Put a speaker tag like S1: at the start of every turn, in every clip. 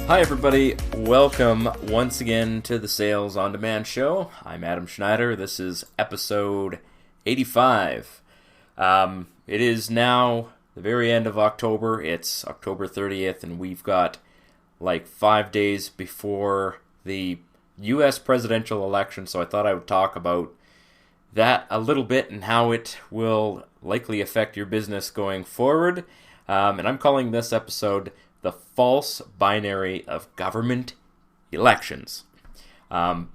S1: Hi everybody, welcome once again to the Sales On Demand show. I'm Adam Schneider. This is episode 85. It is now the very end of October. It's October 30th and we've got like 5 days before the U.S. presidential election, so I thought I would talk about that a little bit and how it will likely affect your business going forward. And I'm calling this episode The False Binary of Government Elections.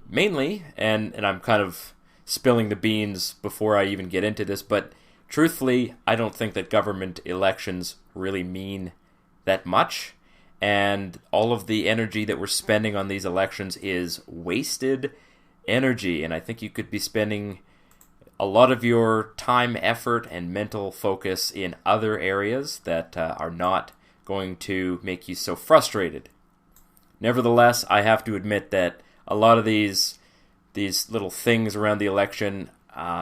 S1: Mainly, and I'm kind of spilling the beans before I even get into this, but truthfully, I don't think that government elections really mean that much. And all of the energy that we're spending on these elections is wasted energy. And I think you could be spending a lot of your time, effort, and mental focus in other areas that are not going to make you so frustrated. Nevertheless, I have to admit that a lot of these little things around the election,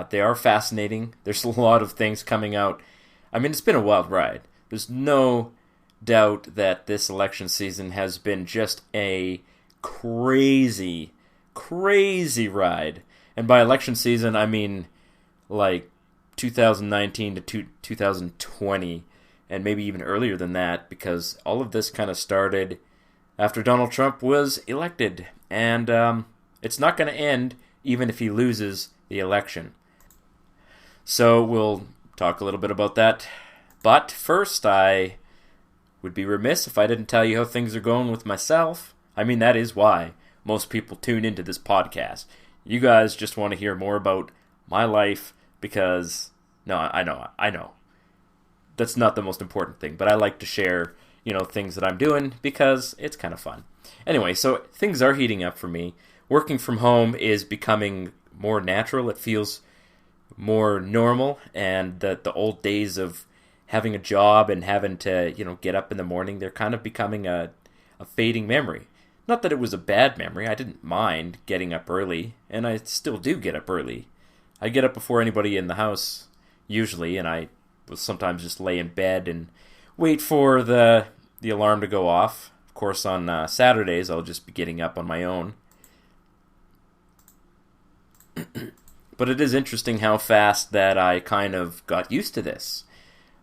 S1: they are fascinating. There's a lot of things coming out. I mean, it's been a wild ride. There's no doubt that this election season has been just a crazy, crazy ride. And by election season, I mean like 2019 to 2020, and maybe even earlier than that, because all of this kind of started after Donald Trump was elected. And it's not going to end even if he loses the election. So we'll talk a little bit about that. But first, I would be remiss if I didn't tell you how things are going with myself. I mean, that is why most people tune into this podcast. You guys just want to hear more about my life because, no, I know. That's not the most important thing, but I like to share, things that I'm doing because it's kind of fun. Anyway, so things are heating up for me. Working from home is becoming more natural. It feels more normal, and the old days of having a job and having to, get up in the morning, they're kind of becoming a fading memory. Not that it was a bad memory. I didn't mind getting up early, and I still do get up early. I get up before anybody in the house, usually, and I will sometimes just lay in bed and wait for the alarm to go off. Of course, on Saturdays, I'll just be getting up on my own. But it is interesting how fast that I kind of got used to this.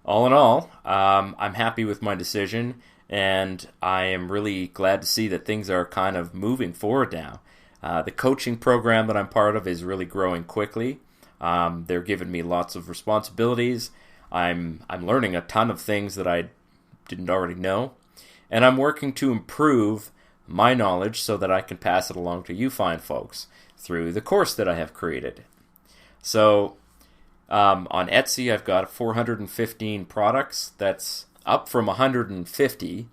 S1: All in all, I'm happy with my decision, and I am really glad to see that things are kind of moving forward now. The coaching program that I'm part of is really growing quickly. They're giving me lots of responsibilities. I'm learning a ton of things that I didn't already know, and I'm working to improve my knowledge so that I can pass it along to you fine folks through the course that I have created. So on Etsy, I've got 415 products. That's up from 150,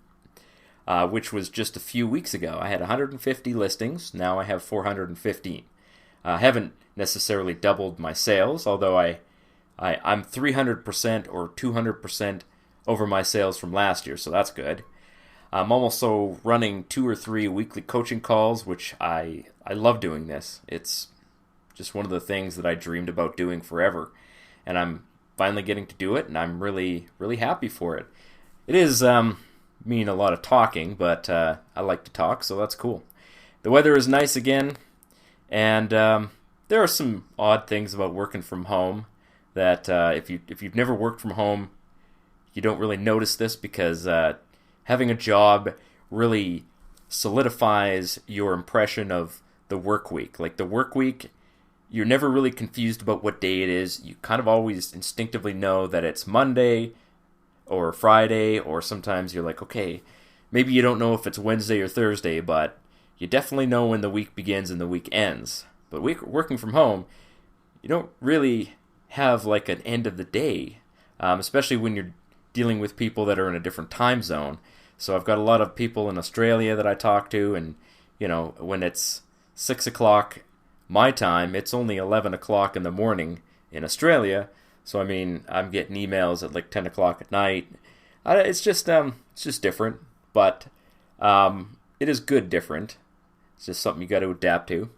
S1: which was just a few weeks ago. I had 150 listings. Now I have 415. I haven't necessarily doubled my sales, although I'm 300% or 200% over my sales from last year, so that's good. I'm also running 2 or 3 weekly coaching calls, which I love doing this. It's just one of the things that I dreamed about doing forever, and I'm finally getting to do it, and I'm really, really happy for it. It is mean a lot of talking, but I like to talk, so that's cool. The weather is nice again, and there are some odd things about working from home that if you've never worked from home, you don't really notice this because having a job really solidifies your impression of the work week. Like the work week, you're never really confused about what day it is. You kind of always instinctively know that it's Monday or Friday, or sometimes you're like, okay, maybe you don't know if it's Wednesday or Thursday, but you definitely know when the week begins and the week ends. But working from home, you don't really have like an end of the day, especially when you're dealing with people that are in a different time zone. So I've got a lot of people in Australia that I talk to, and when it's 6 o'clock my time, it's only 11 o'clock in the morning in Australia. So I mean, I'm getting emails at like 10 o'clock at night. It's just different, but it is good different. It's just something you got to adapt to.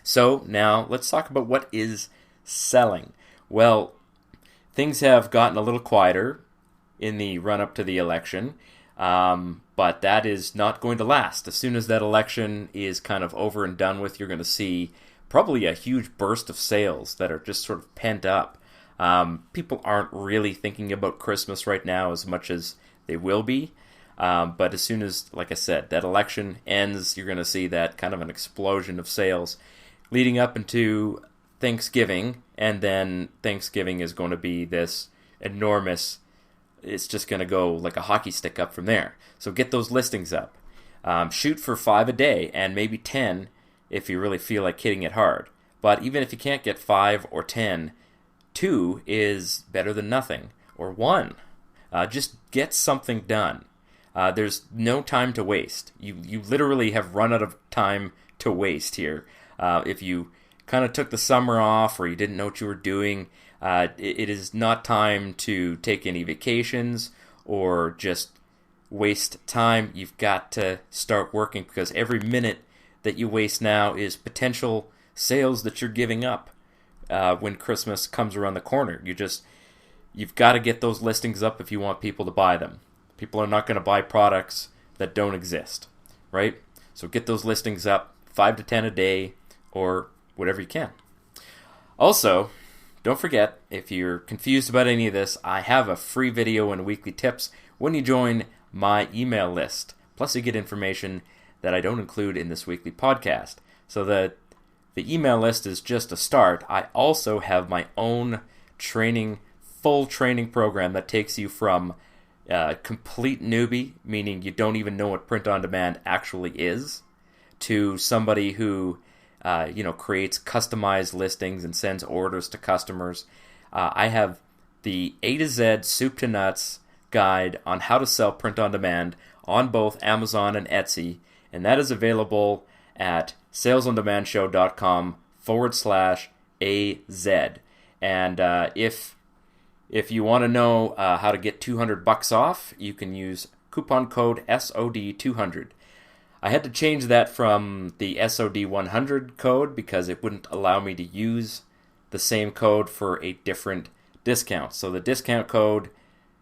S1: So now let's talk about what is selling. Well, things have gotten a little quieter in the run-up to the election. But that is not going to last. As soon as that election is kind of over and done with, you're going to see probably a huge burst of sales that are just sort of pent up. People aren't really thinking about Christmas right now as much as they will be. But as soon as, like I said, that election ends, you're going to see that kind of an explosion of sales leading up into Thanksgiving. And then Thanksgiving is going to be this enormous, it's just going to go like a hockey stick up from there. So get those listings up. Shoot for 5 a day and maybe 10 if you really feel like hitting it hard. But even if you can't get 5 or 10, 2 is better than nothing, or 1. Just get something done. There's no time to waste. You literally have run out of time to waste here. If you kind of took the summer off or you didn't know what you were doing, it is not time to take any vacations or just waste time. You've got to start working, because every minute that you waste now is potential sales that you're giving up when Christmas comes around the corner. You've got to get those listings up if you want people to buy them. People are not going to buy products that don't exist, right? So get those listings up, 5 to 10 a day, or whatever you can. Also, don't forget, if you're confused about any of this, I have a free video and weekly tips when you join my email list. Plus, you get information that I don't include in this weekly podcast. So the email list is just a start. I also have my own full training program that takes you from complete newbie, meaning you don't even know what print on demand actually is, to somebody who creates customized listings and sends orders to customers. I have the A to Z soup to nuts guide on how to sell print on demand on both Amazon and Etsy, and that is available at salesondemandShow.com/AZ. And if you want to know how to get $200 off, you can use coupon code SOD200. I had to change that from the SOD100 code because it wouldn't allow me to use the same code for a different discount. So the discount code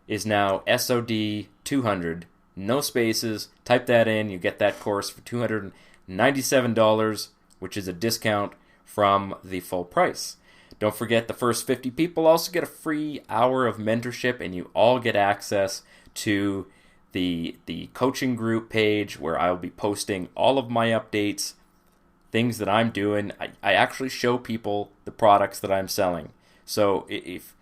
S1: is now SOD200, no spaces. Type that in, you get that course for $297, which is a discount from the full price. Don't forget, the first 50 people also get a free hour of mentorship, and you all get access to the coaching group page where I'll be posting all of my updates, things that I'm doing. I actually show people the products that I'm selling. So if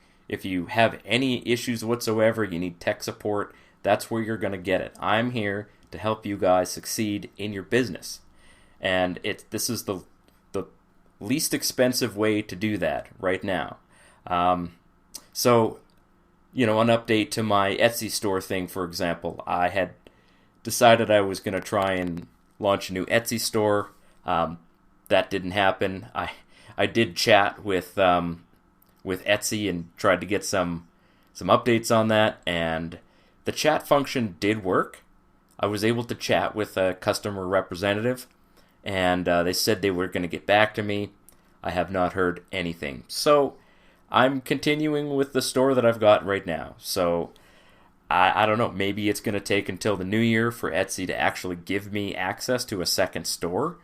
S1: you have any issues whatsoever, you need tech support, that's where you're going to get it. I'm here to help you guys succeed in your business. And this is the least expensive way to do that right now. So, an update to my Etsy store thing, for example. I had decided I was going to try and launch a new Etsy store. That didn't happen. I did chat with Etsy and tried to get some updates on that, and the chat function did work. I was able to chat with a customer representative, and they said they were going to get back to me. I have not heard anything. So I'm continuing with the store that I've got right now. So I don't know. Maybe it's going to take until the new year for Etsy to actually give me access to a second store,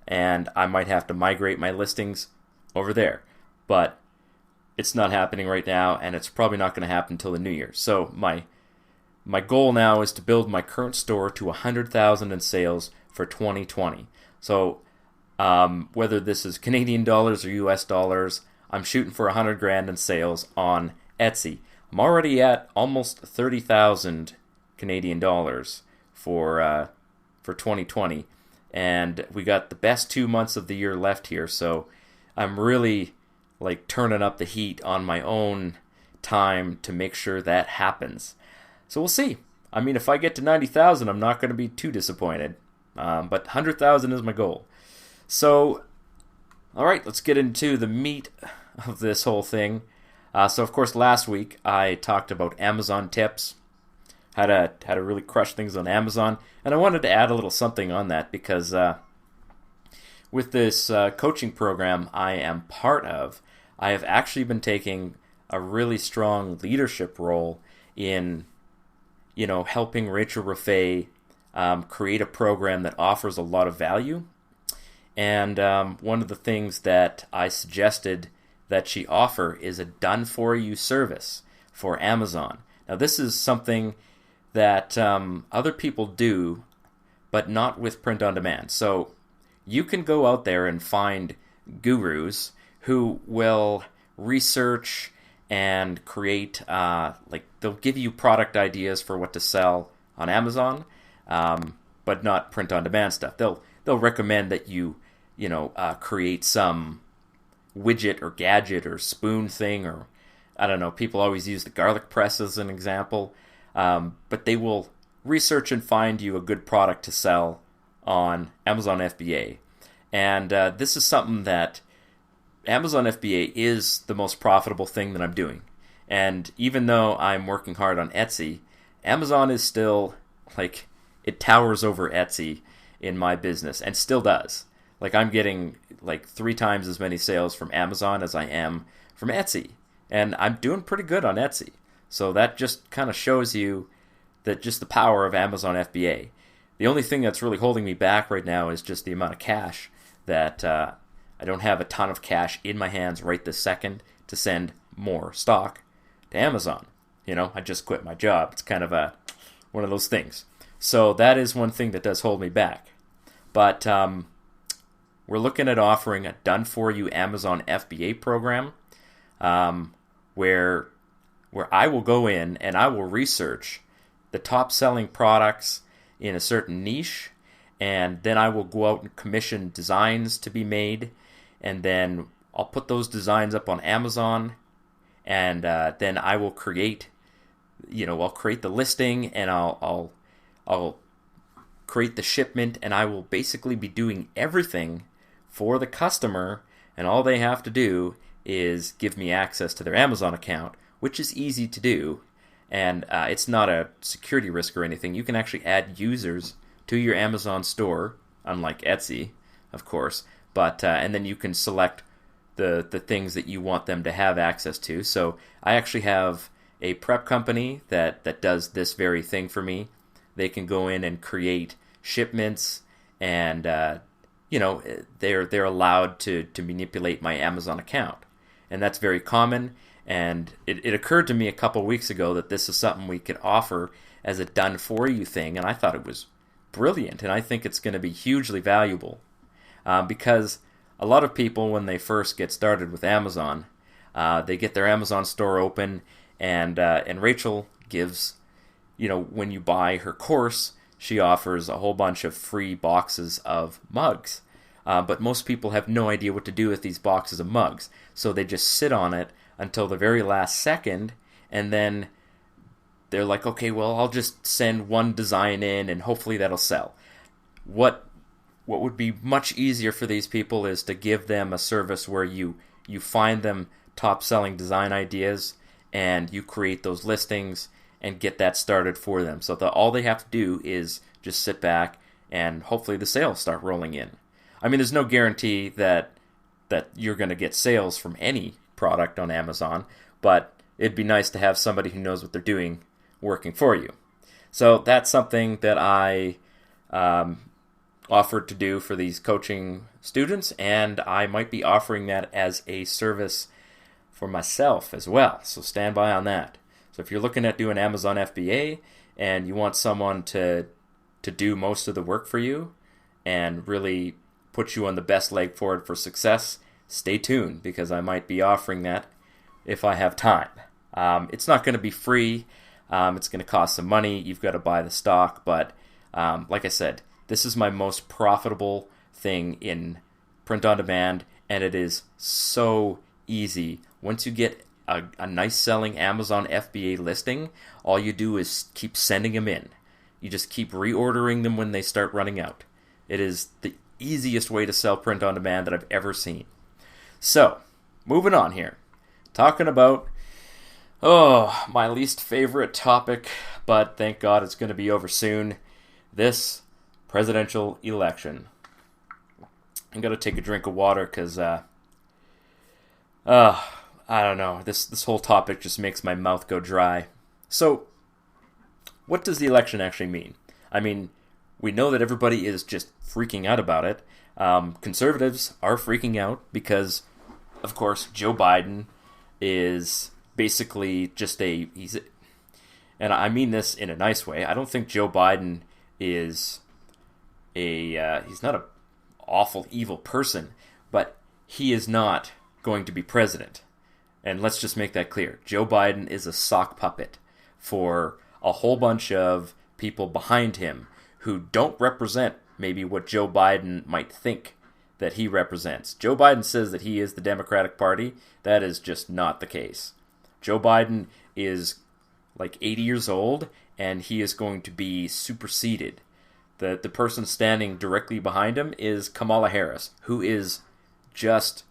S1: and I might have to migrate my listings over there. But it's not happening right now, and it's probably not going to happen until the new year. So my goal now is to build my current store to 100,000 in sales for 2020. So whether this is Canadian dollars or US dollars, I'm shooting for 100 grand in sales on Etsy. I'm already at almost 30,000 Canadian dollars for 2020, and we got the best 2 months of the year left here. So I'm really turning up the heat on my own time to make sure that happens. So we'll see. I mean, if I get to 90,000, I'm not going to be too disappointed. But 100,000 is my goal. So, all right, let's get into the meat of this whole thing. So, of course, last week I talked about Amazon tips, how to really crush things on Amazon, and I wanted to add a little something on that because with this coaching program I am part of, I have actually been taking a really strong leadership role in helping Rachel Raffay create a program that offers a lot of value. And one of the things that I suggested that she offer is a done-for-you service for Amazon. Now, this is something that other people do, but not with print on demand. So you can go out there and find gurus who will research and create, they'll give you product ideas for what to sell on Amazon, but not print on demand stuff. They'll recommend that you create some widget or gadget or spoon thing, or I don't know, people always use the garlic press as an example, but they will research and find you a good product to sell on Amazon FBA. And this is something that Amazon FBA is the most profitable thing that I'm doing. And even though I'm working hard on Etsy, Amazon is still, it towers over Etsy in my business, and still does. I'm getting 3 times as many sales from Amazon as I am from Etsy. And I'm doing pretty good on Etsy. So that just kind of shows you that just the power of Amazon FBA. The only thing that's really holding me back right now is just the amount of cash that I don't have a ton of cash in my hands right this second to send more stock to Amazon. I just quit my job. It's kind of one of those things. So that is one thing that does hold me back. But we're looking at offering a done-for-you Amazon FBA program where I will go in and I will research the top-selling products in a certain niche, and then I will go out and commission designs to be made, and then I'll put those designs up on Amazon, and then I will create, I'll create the listing, and I'll create the shipment, and I will basically be doing everything for the customer, and all they have to do is give me access to their Amazon account, which is easy to do, and it's not a security risk or anything. You can actually add users to your Amazon store, unlike Etsy, of course, but and then you can select the things that you want them to have access to. So I actually have a prep company that does this very thing for me. They can go in and create shipments, and they're allowed to manipulate my Amazon account, and that's very common. And it occurred to me a couple weeks ago that this is something we could offer as a done-for-you thing, and I thought it was brilliant, and I think it's going to be hugely valuable because a lot of people, when they first get started with Amazon, they get their Amazon store open, and Rachel gives, when you buy her course, she offers a whole bunch of free boxes of mugs. But most people have no idea what to do with these boxes of mugs, so they just sit on it until the very last second, and then they're like, okay, well, I'll just send one design in, and hopefully that'll sell. What would be much easier for these people is to give them a service where you find them top-selling design ideas, and you create those listings and get that started for them. So all they have to do is just sit back, and hopefully the sales start rolling in. I mean, there's no guarantee that you're going to get sales from any product on Amazon, but it'd be nice to have somebody who knows what they're doing working for you. So that's something that I offered to do for these coaching students, and I might be offering that as a service for myself as well. So stand by on that. So if you're looking at doing Amazon FBA and you want someone to do most of the work for you and really put you on the best leg forward for success, stay tuned, because I might be offering that if I have time. It's not going to be free. It's going to cost some money. You've got to buy the stock. But like I said, this is my most profitable thing in print on demand, and it is so easy. Once you get a nice selling Amazon FBA listing, all you do is keep sending them in. You just keep reordering them when they start running out. It is the easiest way to sell print on demand that I've ever seen. So, moving on here. Talking about, my least favorite topic, but thank God it's going to be over soon. This presidential election. I'm going to take a drink of water because, I don't know. This whole topic just makes my mouth go dry. So, what does the election actually mean? I mean, we know that everybody is just freaking out about it. Conservatives are freaking out because, of course, Joe Biden is basically just and I mean this in a nice way. I don't think Joe Biden is he's not an awful, evil person, but he is not going to be president. And let's just make that clear. Joe Biden is a sock puppet for a whole bunch of people behind him who don't represent maybe what Joe Biden might think that he represents. Joe Biden says that he is the Democratic Party. That is just not the case. Joe Biden is like 80 years old, and he is going to be superseded. The person standing directly behind him is Kamala Harris, who is just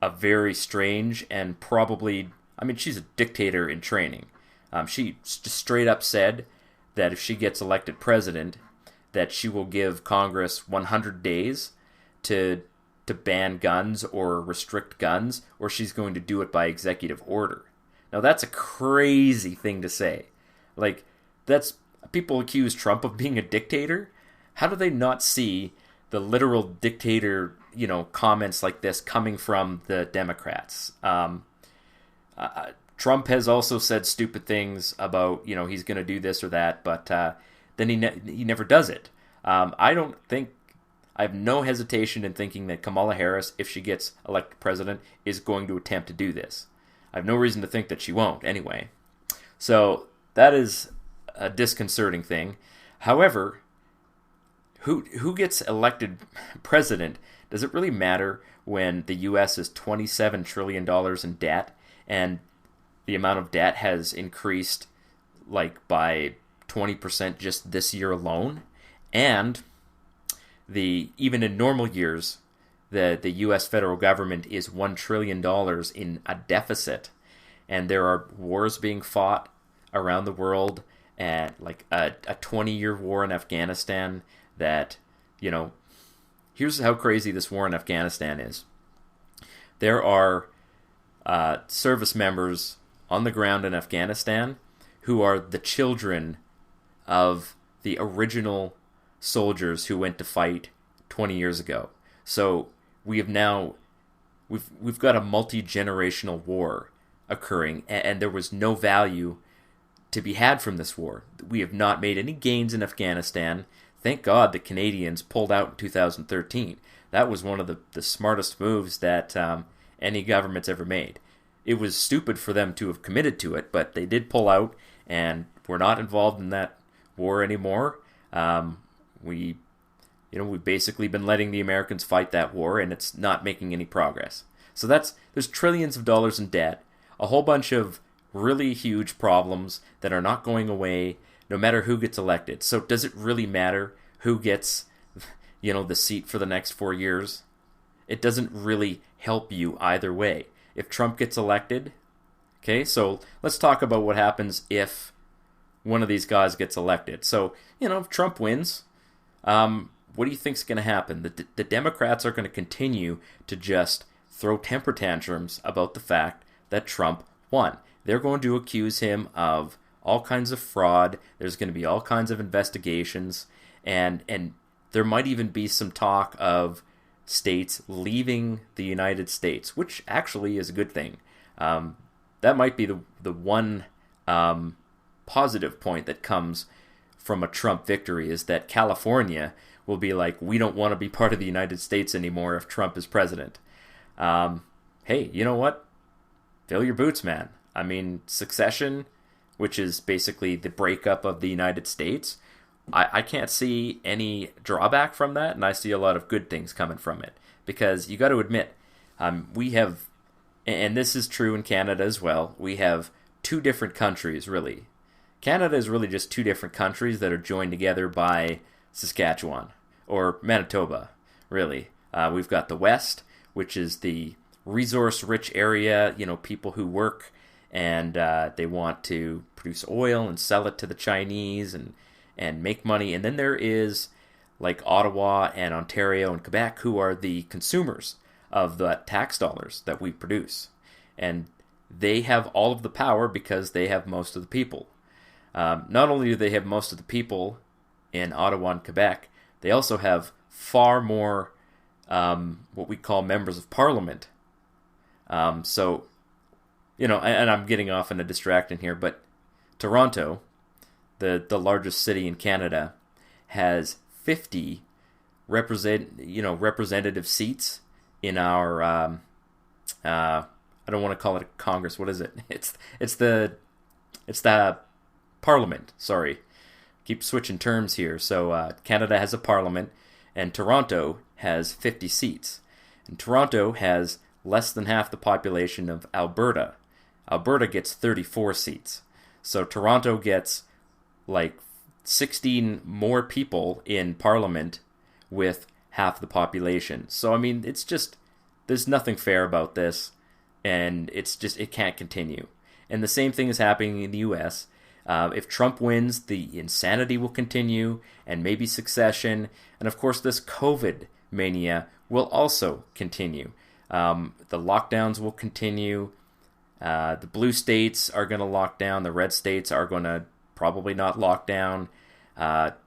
S1: a very strange and probably, I mean, she's a dictator in training. She just straight up said that if she gets elected president, that she will give Congress 100 days to ban guns or restrict guns, or she's going to do it by executive order. Now, that's a crazy thing to say. Like, people accuse Trump of being a dictator. How do they not see the literal dictator, comments like this coming from the Democrats? Trump has also said stupid things about, he's going to do this or that, but then he never does it. I have no hesitation in thinking that Kamala Harris, if she gets elected president, is going to attempt to do this. I have no reason to think that she won't, anyway. So that is a disconcerting thing. However, who gets elected president? Does it really matter when the U.S. is $27 trillion in debt, and the amount of debt has increased by 20% just this year alone? And even in normal years, the U.S. federal government is $1 trillion in a deficit, and there are wars being fought around the world, and a 20-year war in Afghanistan that, here's how crazy this war in Afghanistan is. There are service members on the ground in Afghanistan who are the children of the original soldiers who went to fight 20 years ago. So we've got a multi-generational war occurring, and there was no value to be had from this war. We have not made any gains in Afghanistan. Thank God the Canadians pulled out in 2013. That was one of the smartest moves that any government's ever made. It was stupid for them to have committed to it, but they did pull out, and we're not involved in that war anymore. We've basically been letting the Americans fight that war, and it's not making any progress. So there's trillions of dollars in debt, a whole bunch of really huge problems that are not going away no matter who gets elected. So does it really matter who gets, the seat for the next 4 years? It doesn't really help you either way. If Trump gets elected, okay, so let's talk about what happens if one of these guys gets elected. So, if Trump wins, what do you think's going to happen? The Democrats are going to continue to just throw temper tantrums about the fact that Trump won. They're going to accuse him of all kinds of fraud. There's going to be all kinds of investigations, and there might even be some talk of states leaving the United States, which actually is a good thing. That might be the one positive point that comes from a Trump victory, is that California will be like, we don't want to be part of the United States anymore if Trump is president. Hey, you know what? Fill your boots, man. I mean, secession, which is basically the breakup of the United States, I can't see any drawback from that, and I see a lot of good things coming from it. Because you got to admit, we have, and this is true in Canada as well, we have two different countries, really. Canada is really just two different countries that are joined together by Saskatchewan, or Manitoba, really. We've got the West, which is the resource-rich area, people who work and they want to produce oil and sell it to the Chinese and make money. And then there is Ottawa and Ontario and Quebec, who are the consumers of the tax dollars that we produce. And they have all of the power because they have most of the people. Not only do they have most of the people in Ottawa and Quebec, they also have far more what we call members of parliament. So, and I'm getting off in a distraction here, but Toronto, the largest city in Canada, has 50 representative seats in our I don't want to call it a Congress. What is it? It's the Parliament. Sorry, keep switching terms here. So Canada has a Parliament, and Toronto has 50 seats. And Toronto has less than half the population of Alberta. Alberta gets 34 seats. So Toronto gets like 16 more people in Parliament with half the population. So, I mean, it's just, there's nothing fair about this, and it can't continue. And the same thing is happening in the U.S. If Trump wins, the insanity will continue, and maybe succession, and of course this COVID mania will also continue. The lockdowns will continue. The blue states are going to lock down. The red states are going to probably not lock down.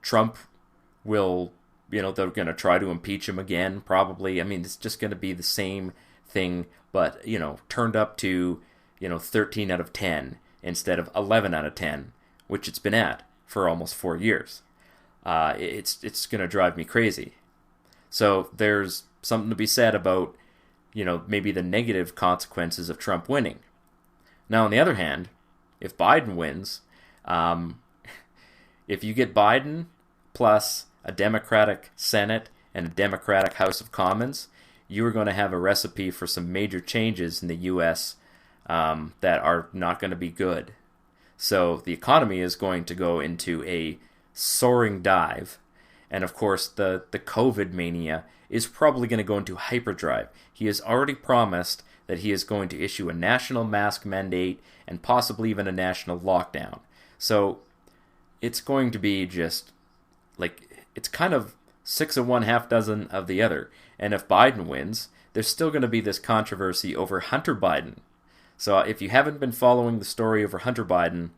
S1: Trump will, they're going to try to impeach him again, probably. I mean, it's just going to be the same thing, but, turned up to, 13 out of 10 instead of 11 out of 10, which it's been at for almost 4 years. It's going to drive me crazy. So there's something to be said about, maybe the negative consequences of Trump winning. Now, on the other hand, if Biden wins, if you get Biden plus a Democratic Senate and a Democratic House of Commons, you are going to have a recipe for some major changes in the U.S. That are not going to be good. So the economy is going to go into a soaring dive. And of course, the COVID mania is probably going to go into hyperdrive. He has already promised that he is going to issue a national mask mandate and possibly even a national lockdown. So it's going to be just like, it's kind of 6 of one, half dozen of the other. And if Biden wins, there's still going to be this controversy over Hunter Biden. So if you haven't been following the story over Hunter Biden,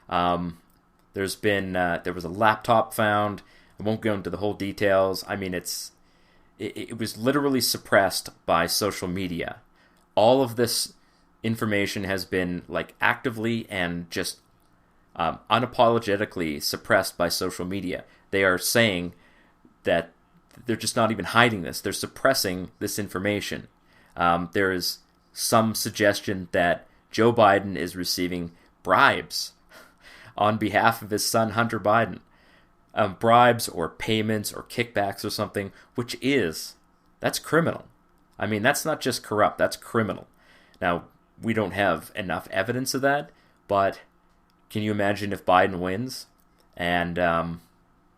S1: there was a laptop found. I won't go into the whole details. I mean, it was literally suppressed by social media. All of this information has been actively and just unapologetically suppressed by social media. They are saying that they're just not even hiding this. They're suppressing this information. There is some suggestion that Joe Biden is receiving bribes on behalf of his son Hunter Biden. Bribes or payments or kickbacks or something, that's criminal. I mean, that's not just corrupt, that's criminal. Now, we don't have enough evidence of that, but can you imagine if Biden wins? And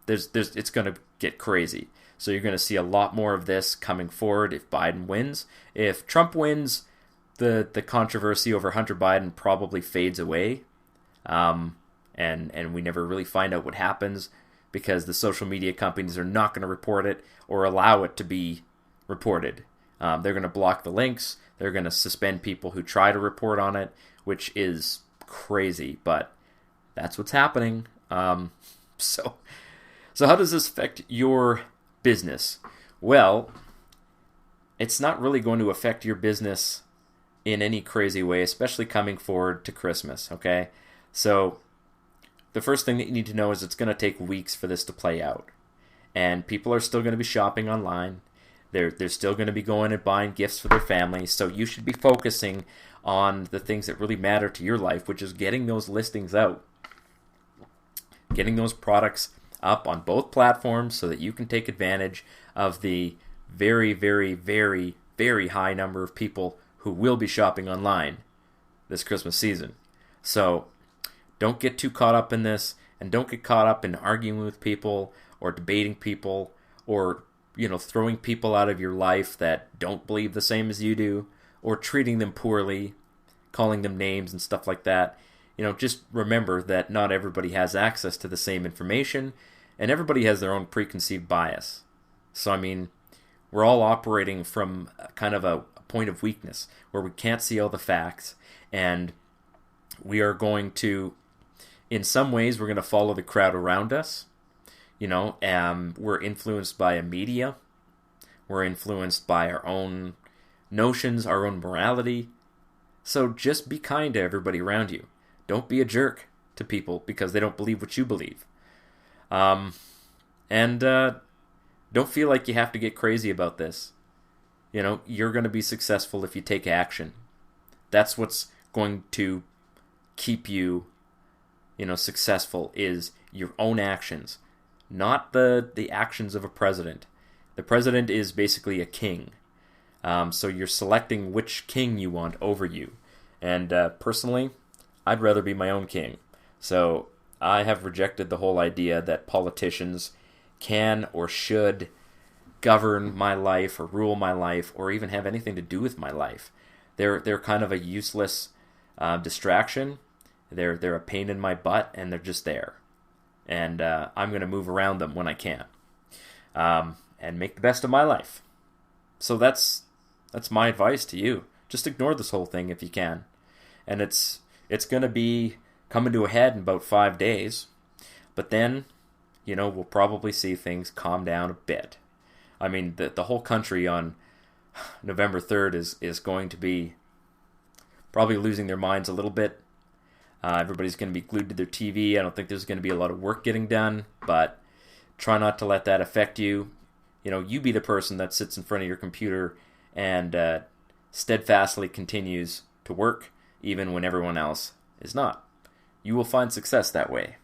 S1: it's going to get crazy. So you're going to see a lot more of this coming forward if Biden wins. If Trump wins, the controversy over Hunter Biden probably fades away, and we never really find out what happens because the social media companies are not going to report it or allow it to be reported. They're going to block the links. They're going to suspend people who try to report on it, which is crazy, but that's what's happening. So how does this affect your business? Well, it's not really going to affect your business in any crazy way, especially coming forward to Christmas, okay? So the first thing that you need to know is it's going to take weeks for this to play out. And people are still going to be shopping online. They're still going to be going and buying gifts for their families. So you should be focusing on the things that really matter to your life, which is getting those listings out. Getting those products up on both platforms so that you can take advantage of the very, very, very, very high number of people who will be shopping online this Christmas season. So don't get too caught up in this, and don't get caught up in arguing with people or debating people or throwing people out of your life that don't believe the same as you do, or treating them poorly, calling them names and stuff like that. Just remember that not everybody has access to the same information, and everybody has their own preconceived bias. So, I mean, we're all operating from kind of a point of weakness where we can't see all the facts, and we are going to, in some ways, we're going to follow the crowd around us. We're influenced by a media. We're influenced by our own notions, our own morality. So just be kind to everybody around you. Don't be a jerk to people because they don't believe what you believe. And don't feel like you have to get crazy about this. You're going to be successful if you take action. That's what's going to keep you, successful, is your own actions, not the actions of a president. The president is basically a king. So you're selecting which king you want over you. And personally, I'd rather be my own king. So I have rejected the whole idea that politicians can or should govern my life or rule my life or even have anything to do with my life. They're kind of a useless distraction. They're a pain in my butt, and they're just there. And I'm going to move around them when I can, and make the best of my life. So that's my advice to you. Just ignore this whole thing if you can. And it's going to be coming to a head in about 5 days. But then, we'll probably see things calm down a bit. I mean, the whole country on November 3rd is going to be probably losing their minds a little bit. Everybody's going to be glued to their TV. I don't think there's going to be a lot of work getting done, but try not to let that affect you. You be the person that sits in front of your computer and steadfastly continues to work, even when everyone else is not. You will find success that way.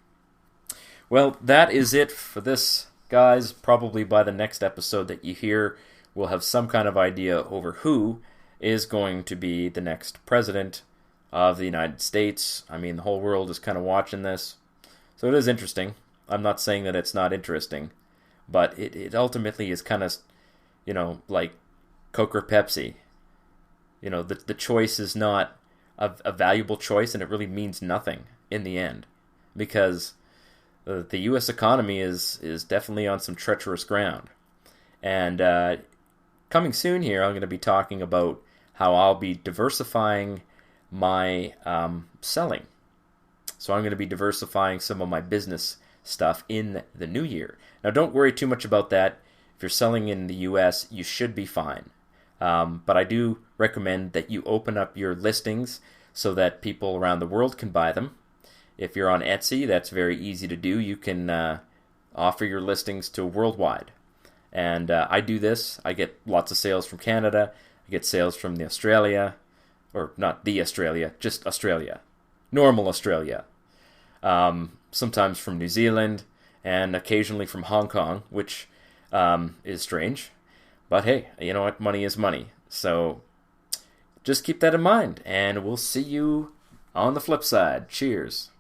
S1: Well, that is it for this, guys. Probably by the next episode that you hear, we'll have some kind of idea over who is going to be the next president of the United States. I mean, the whole world is kind of watching this. So it is interesting. I'm not saying that it's not interesting, but it ultimately is kind of, like Coke or Pepsi. The choice is not a valuable choice, and it really means nothing in the end, because the U.S. economy is definitely on some treacherous ground. And coming soon here, I'm going to be talking about how I'll be diversifying my selling. So I'm going to be diversifying some of my business stuff in the new year. Now, don't worry too much about that. If you're selling in the U.S., you should be fine. But I do recommend that you open up your listings so that people around the world can buy them. If you're on Etsy, that's very easy to do. You can offer your listings to worldwide. And I do this. I get lots of sales from Canada. I get sales from the Australia, or not the Australia, just Australia. Normal Australia. Sometimes from New Zealand, and occasionally from Hong Kong, which is strange. But hey, you know what? Money is money. So just keep that in mind, and we'll see you on the flip side. Cheers.